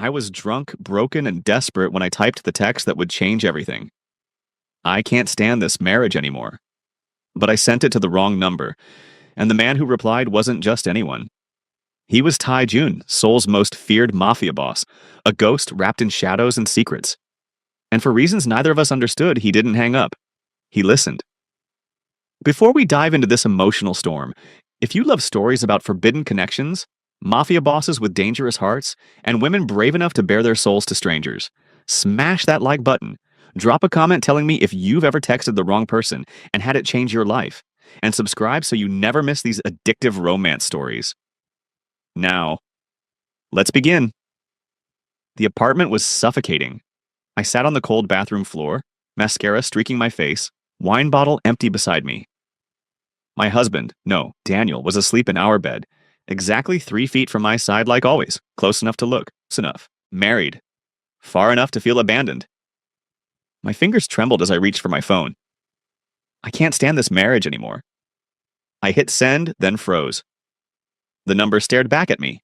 I was drunk, broken, and desperate when I typed the text that would change everything. I can't stand this marriage anymore. But I sent it to the wrong number, and the man who replied wasn't just anyone. He was Tai Jun, Seoul's most feared mafia boss, a ghost wrapped in shadows and secrets. And for reasons neither of us understood, he didn't hang up. He listened. Before we dive into this emotional storm, if you love stories about forbidden connections, mafia bosses with dangerous hearts, and women brave enough to bare their souls to strangers, smash that like button. Drop a comment telling me if you've ever texted the wrong person and had it change your life, and subscribe so you never miss these addictive romance stories. Now, let's begin. The apartment was suffocating. I sat on the cold bathroom floor, mascara streaking my face, wine bottle empty beside me. My husband, no, Daniel, was asleep in our bed, exactly 3 feet from my side like always, close enough to look, close enough, married, far enough to feel abandoned. My fingers trembled as I reached for my phone. I can't stand this marriage anymore. I hit send, then froze. The number stared back at me.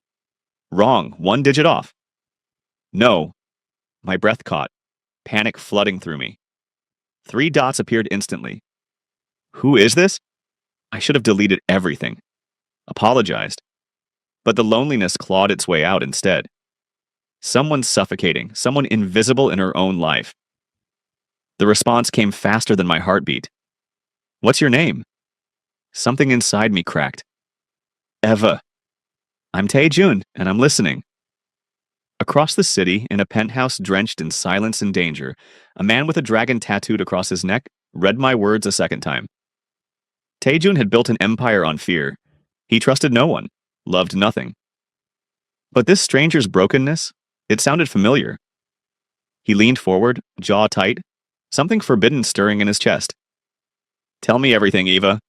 Wrong, 1 digit off. No. My breath caught, panic flooding through me. 3 dots appeared instantly. Who is this? I should have deleted everything. Apologized. But the loneliness clawed its way out instead. Someone suffocating, someone invisible in her own life. The response came faster than my heartbeat. What's your name? Something inside me cracked. Eva. I'm Tae-jun, and I'm listening. Across the city, in a penthouse drenched in silence and danger, a man with a dragon tattooed across his neck read my words a second time. Tae-jun had built an empire on fear. He trusted no one, loved nothing. But this stranger's brokenness, it sounded familiar. He leaned forward, jaw tight, something forbidden stirring in his chest. Tell me everything, Eva.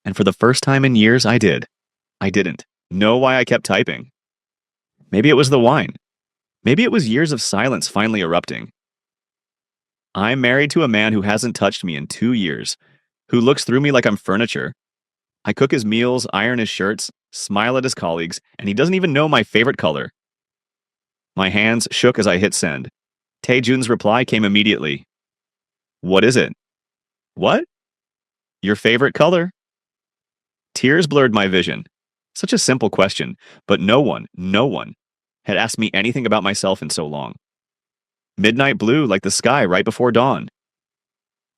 And for the first time in years, I did. I didn't know why I kept typing. Maybe it was the wine. Maybe it was years of silence finally erupting. I'm married to a man who hasn't touched me in 2 years, who looks through me like I'm furniture. I cook his meals, iron his shirts, smile at his colleagues, and he doesn't even know my favorite color. My hands shook as I hit send. Tae-jun's reply came immediately. What is it? What? Your favorite color? Tears blurred my vision. Such a simple question, but no one had asked me anything about myself in so long. Midnight blue like the sky right before dawn.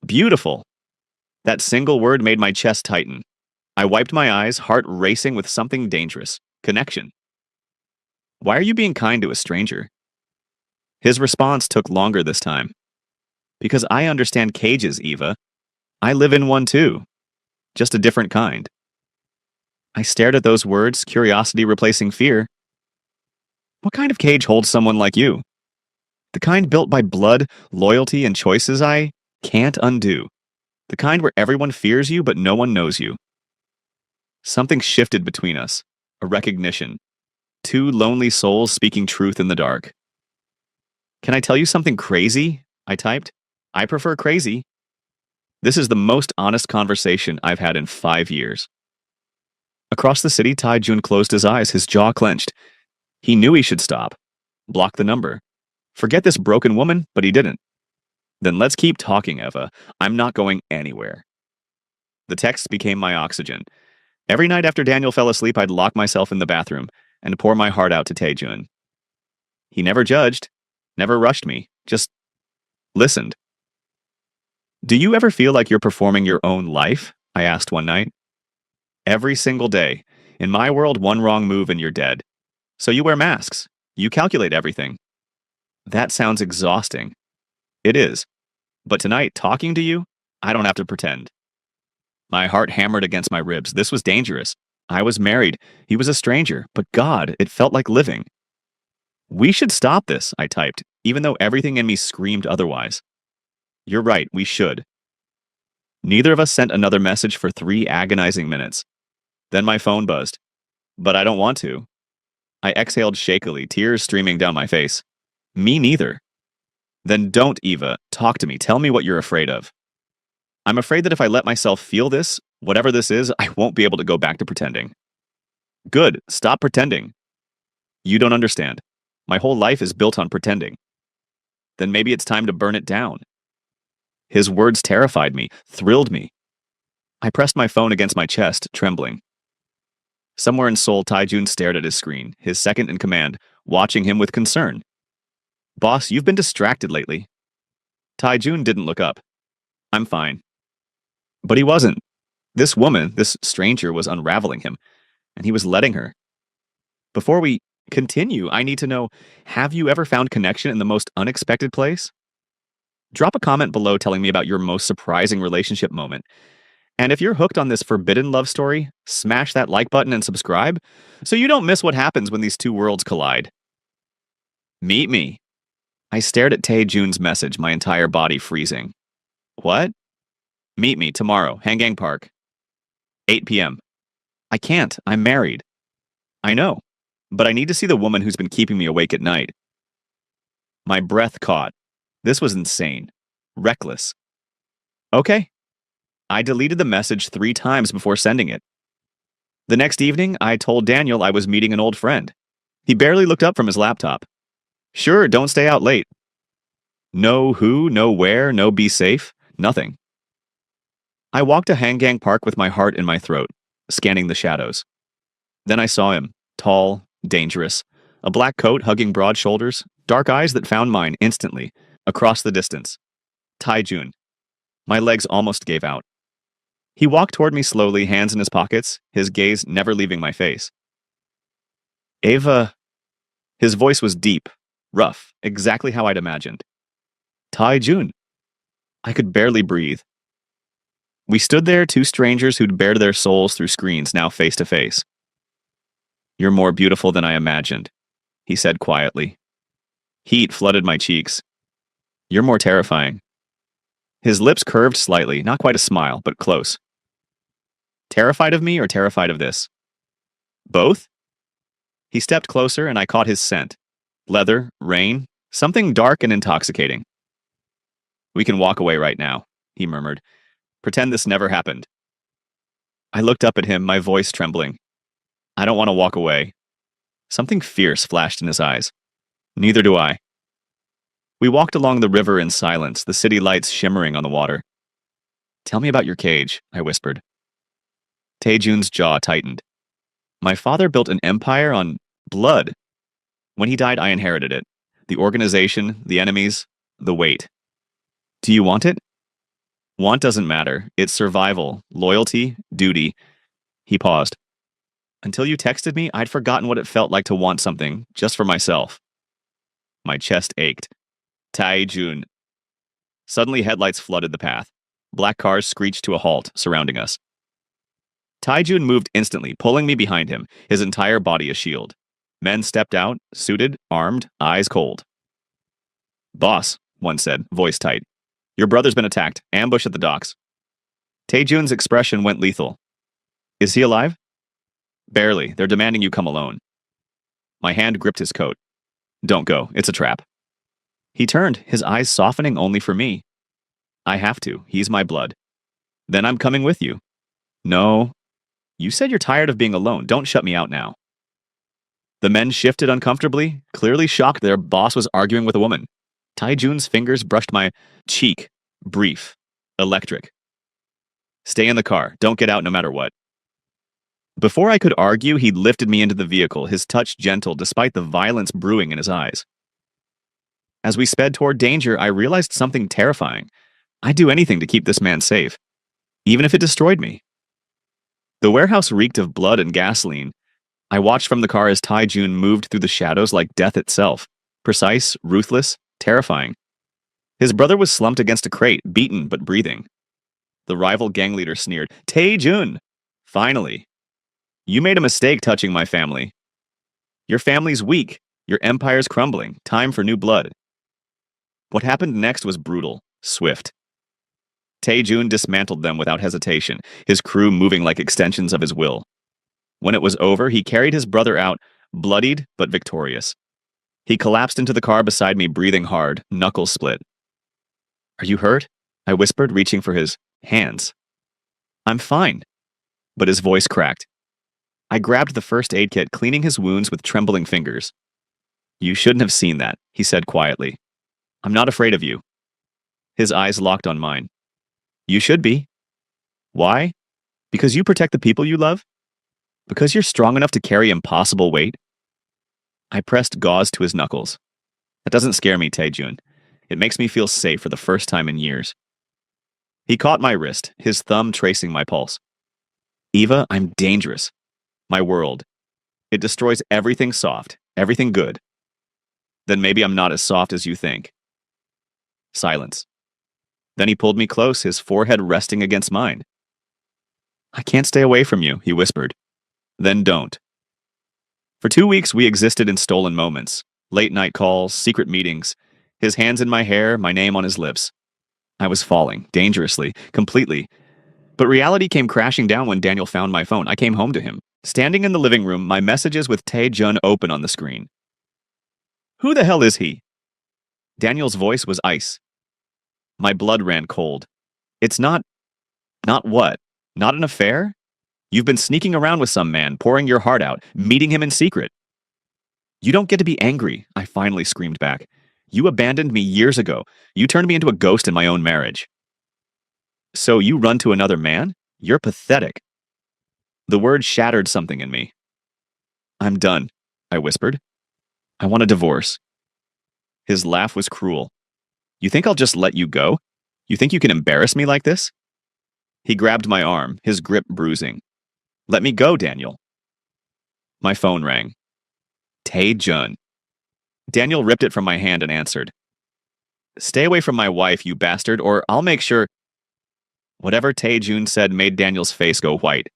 Beautiful. That single word made my chest tighten. I wiped my eyes, heart racing with something dangerous. Connection. Why are you being kind to a stranger? His response took longer this time. Because I understand cages, Eva. I live in one too. Just a different kind. I stared at those words, curiosity replacing fear. What kind of cage holds someone like you? The kind built by blood, loyalty, and choices I can't undo. The kind where everyone fears you but no one knows you. Something shifted between us, a recognition. 2 lonely souls speaking truth in the dark. Can I tell you something crazy? I typed. I prefer crazy. This is the most honest conversation I've had in 5 years. Across the city, Tae-jun closed his eyes, his jaw clenched. He knew he should stop. Block the number. Forget this broken woman, but he didn't. Then let's keep talking, Eva. I'm not going anywhere. The text became my oxygen. Every night after Daniel fell asleep, I'd lock myself in the bathroom and pour my heart out to Tae-jun. He never judged, never rushed me, just listened. Do you ever feel like you're performing your own life? I asked one night. Every single day. In my world, one wrong move and you're dead. So you wear masks. You calculate everything. That sounds exhausting. It is. But tonight, talking to you, I don't have to pretend. My heart hammered against my ribs. This was dangerous. I was married. He was a stranger. But God, it felt like living. We should stop this, I typed, even though everything in me screamed otherwise. You're right, we should. Neither of us sent another message for 3 agonizing minutes. Then my phone buzzed. But I don't want to. I exhaled shakily, tears streaming down my face. Me neither. Then don't, Eva. Talk to me. Tell me what you're afraid of. I'm afraid that if I let myself feel this, whatever this is, I won't be able to go back to pretending. Good. Stop pretending. You don't understand. My whole life is built on pretending. Then maybe it's time to burn it down. His words terrified me, thrilled me. I pressed my phone against my chest, trembling. Somewhere in Seoul, Taijun stared at his screen, his second in command, watching him with concern. Boss, you've been distracted lately. Taijun didn't look up. I'm fine. But he wasn't. This woman, this stranger, was unraveling him, and he was letting her. Before we continue, I need to know, have you ever found connection in the most unexpected place? Drop a comment below telling me about your most surprising relationship moment. And if you're hooked on this forbidden love story, smash that like button and subscribe so you don't miss what happens when these two worlds collide. Meet me. I stared at Tae-jun's message, my entire body freezing. What? Meet me tomorrow, Hangang Park. 8 p.m. I can't. I'm married. I know, but I need to see the woman who's been keeping me awake at night. My breath caught. This was insane. Reckless. Okay. I deleted the message 3 times before sending it. The next evening, I told Daniel I was meeting an old friend. He barely looked up from his laptop. Sure, don't stay out late. No who, no where, no be safe, nothing. I walked to Hangang Park with my heart in my throat, scanning the shadows. Then I saw him, tall, dangerous, a black coat hugging broad shoulders, dark eyes that found mine instantly, across the distance. Taijun. My legs almost gave out. He walked toward me slowly, hands in his pockets, his gaze never leaving my face. Ava. His voice was deep, rough, exactly how I'd imagined. Taijun. I could barely breathe. We stood there, 2 strangers who'd bared their souls through screens, now face to face. You're more beautiful than I imagined, he said quietly. Heat flooded my cheeks. You're more terrifying. His lips curved slightly, not quite a smile, but close. Terrified of me or terrified of this? Both? He stepped closer and I caught his scent. Leather, rain, something dark and intoxicating. We can walk away right now, he murmured. Pretend this never happened. I looked up at him, my voice trembling. I don't want to walk away. Something fierce flashed in his eyes. Neither do I. We walked along the river in silence, the city lights shimmering on the water. Tell me about your cage, I whispered. Taejun's jaw tightened. My father built an empire on blood. When he died, I inherited it. The organization, the enemies, the weight. Do you want it? Want doesn't matter. It's survival, loyalty, duty. He paused. Until you texted me, I'd forgotten what it felt like to want something, just for myself. My chest ached. Taejun. Suddenly, headlights flooded the path. Black cars screeched to a halt, surrounding us. Taejun moved instantly, pulling me behind him, his entire body a shield. Men stepped out, suited, armed, eyes cold. Boss, one said, voice tight. Your brother's been attacked. Ambush at the docks. Taejun's expression went lethal. Is he alive? Barely. They're demanding you come alone. My hand gripped his coat. Don't go. It's a trap. He turned, his eyes softening only for me. I have to. He's my blood. Then I'm coming with you. No. You said you're tired of being alone. Don't shut me out now. The men shifted uncomfortably, clearly shocked their boss was arguing with a woman. Taejun's fingers brushed my cheek. Brief. Electric. Stay in the car. Don't get out no matter what. Before I could argue, he lifted me into the vehicle, his touch gentle despite the violence brewing in his eyes. As we sped toward danger, I realized something terrifying. I'd do anything to keep this man safe, even if it destroyed me. The warehouse reeked of blood and gasoline. I watched from the car as Taejun moved through the shadows like death itself, precise, ruthless, terrifying. His brother was slumped against a crate, beaten but breathing. The rival gang leader sneered, Taejun! Finally. You made a mistake touching my family. Your family's weak. Your empire's crumbling. Time for new blood. What happened next was brutal, swift. Taejun dismantled them without hesitation, his crew moving like extensions of his will. When it was over, he carried his brother out, bloodied but victorious. He collapsed into the car beside me, breathing hard, knuckles split. Are you hurt? I whispered, reaching for his hands. I'm fine. But his voice cracked. I grabbed the first aid kit, cleaning his wounds with trembling fingers. You shouldn't have seen that, he said quietly. I'm not afraid of you. His eyes locked on mine. You should be. Why? Because you protect the people you love? Because you're strong enough to carry impossible weight? I pressed gauze to his knuckles. That doesn't scare me, Taejun. It makes me feel safe for the first time in years. He caught my wrist, his thumb tracing my pulse. Eva, I'm dangerous. My world. It destroys everything soft, everything good. Then maybe I'm not as soft as you think. Silence. Then he pulled me close, his forehead resting against mine. I can't stay away from you, he whispered. Then don't. For 2 weeks, we existed in stolen moments. Late night calls, secret meetings. His hands in my hair, my name on his lips. I was falling, dangerously, completely. But reality came crashing down when Daniel found my phone. I came home to him. Standing in the living room, my messages with Taejun open on the screen. Who the hell is he? Daniel's voice was ice. My blood ran cold. It's not what? Not an affair? You've been sneaking around with some man, pouring your heart out, meeting him in secret. You don't get to be angry, I finally screamed back. You abandoned me years ago. You turned me into a ghost in my own marriage. So you run to another man? You're pathetic. The word shattered something in me. I'm done, I whispered. I want a divorce. His laugh was cruel. You think I'll just let you go? You think you can embarrass me like this? He grabbed my arm, his grip bruising. Let me go, Daniel. My phone rang. Taejun. Daniel ripped it from my hand and answered. Stay away from my wife, you bastard, or I'll make sure... Whatever Taejun said made Daniel's face go white.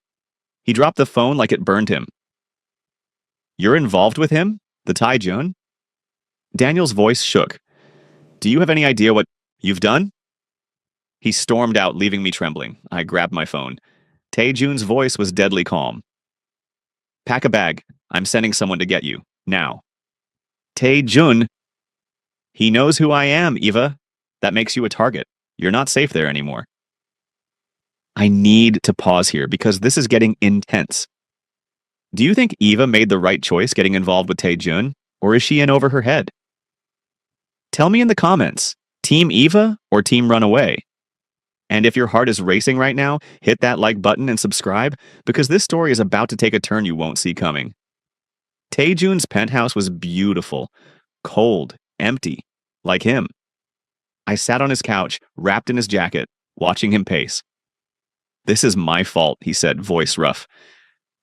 He dropped the phone like it burned him. You're involved with him? The Taejun? Daniel's voice shook. Do you have any idea what you've done? He stormed out, leaving me trembling. I grabbed my phone. Taejun's voice was deadly calm. Pack a bag. I'm sending someone to get you. Now. Taejun. He knows who I am, Eva. That makes you a target. You're not safe there anymore. I need to pause here because this is getting intense. Do you think Eva made the right choice getting involved with Taejun, or is she in over her head? Tell me in the comments, Team Eva or Team Runaway? And if your heart is racing right now, hit that like button and subscribe, because this story is about to take a turn you won't see coming. Taejun's penthouse was beautiful, cold, empty, like him. I sat on his couch, wrapped in his jacket, watching him pace. This is my fault, he said, voice rough.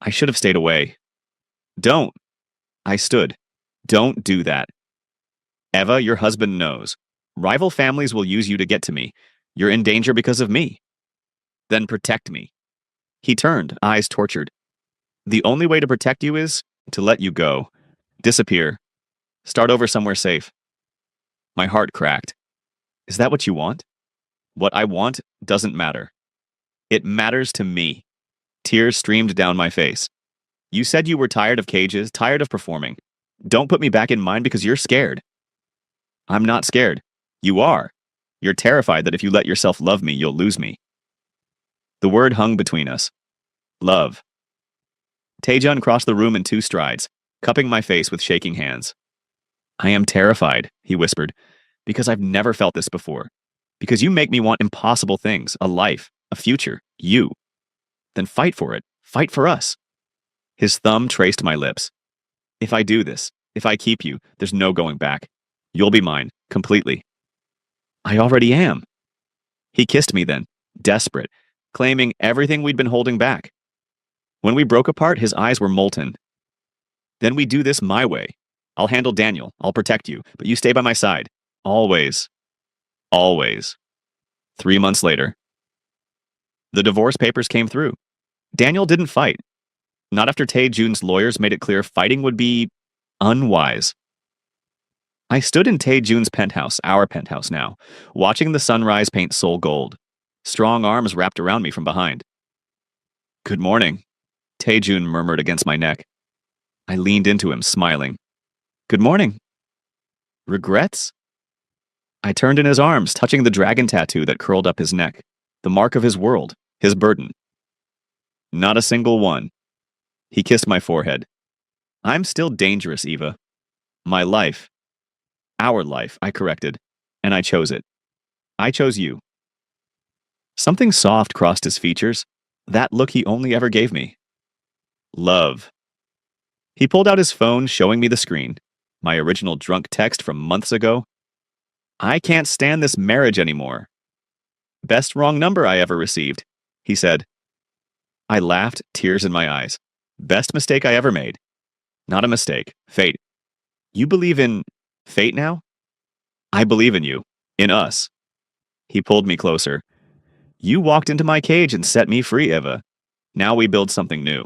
I should have stayed away. Don't. I stood. Don't do that. Eva, your husband knows. Rival families will use you to get to me. You're in danger because of me. Then protect me. He turned, eyes tortured. The only way to protect you is to let you go. Disappear. Start over somewhere safe. My heart cracked. Is that what you want? What I want doesn't matter. It matters to me. Tears streamed down my face. You said you were tired of cages, tired of performing. Don't put me back in mine because you're scared. I'm not scared. You are. You're terrified that if you let yourself love me, you'll lose me. The word hung between us. Love. Taejun crossed the room in 2 strides, cupping my face with shaking hands. I am terrified, he whispered, because I've never felt this before. Because you make me want impossible things, a life, a future, you. Then fight for it. Fight for us. His thumb traced my lips. If I do this, if I keep you, there's no going back. You'll be mine, completely. I already am. He kissed me then, desperate, claiming everything we'd been holding back. When we broke apart, his eyes were molten. Then we do this my way. I'll handle Daniel. I'll protect you, but you stay by my side. Always. Always. 3 months later. The divorce papers came through. Daniel didn't fight. Not after Taejun's lawyers made it clear fighting would be unwise. I stood in Taejun's penthouse, our penthouse now, watching the sunrise paint Seoul gold. Strong arms wrapped around me from behind. Good morning, Taejun murmured against my neck. I leaned into him, smiling. Good morning. Regrets? I turned in his arms, touching the dragon tattoo that curled up his neck, the mark of his world, his burden. Not a single one. He kissed my forehead. I'm still dangerous, Eva. My life. Our life, I corrected. And I chose it. I chose you. Something soft crossed his features. That look he only ever gave me. Love. He pulled out his phone, showing me the screen. My original drunk text from months ago. I can't stand this marriage anymore. Best wrong number I ever received, he said. I laughed, tears in my eyes. Best mistake I ever made. Not a mistake. Fate. You believe in fate now? I believe in you. In us. He pulled me closer. You walked into my cage and set me free, Eva. Now we build something new.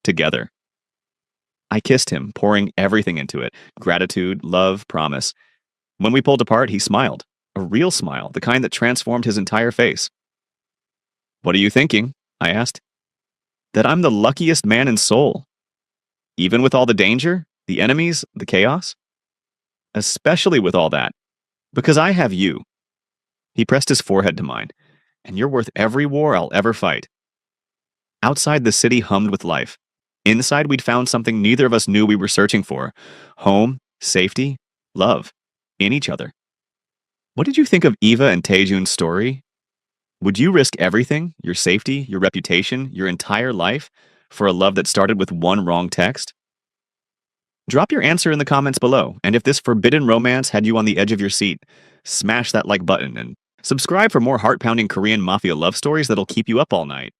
Together. I kissed him, pouring everything into it. Gratitude, love, promise. When we pulled apart, he smiled. A real smile, the kind that transformed his entire face. What are you thinking? I asked. That I'm the luckiest man in Seoul. Even with all the danger, the enemies, the chaos? Especially with all that. Because I have you. He pressed his forehead to mine. And you're worth every war I'll ever fight. Outside, the city hummed with life. Inside, we'd found something neither of us knew we were searching for. Home, safety, love. In each other. What did you think of Eva and Taejun's story? Would you risk everything, your safety, your reputation, your entire life, for a love that started with one wrong text? Drop your answer in the comments below, and if this forbidden romance had you on the edge of your seat, smash that like button and subscribe for more heart-pounding Korean mafia love stories that'll keep you up all night.